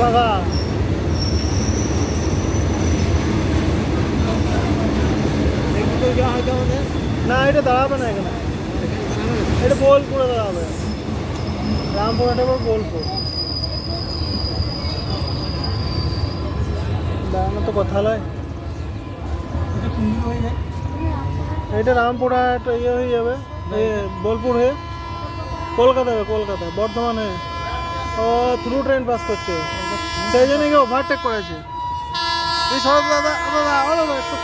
ফাঁকা। না এটা দাঁড়াবে না এখানে, এটা বোলপুরে দাঁড়াবে। রামপুর এটা বোলপুর দাঁড়ানো তো কথা নয়। এটা রামপুরহাট ইয়ে হয়ে যাবে, বোলপুর হয়ে কলকাতা হবে, কলকাতা বর্ধমান হয়ে। ও থ্রু ট্রেন পাস করছে, সেই জন্য কি ওভারটেক করেছে। এই সব দাদা দাদা একটু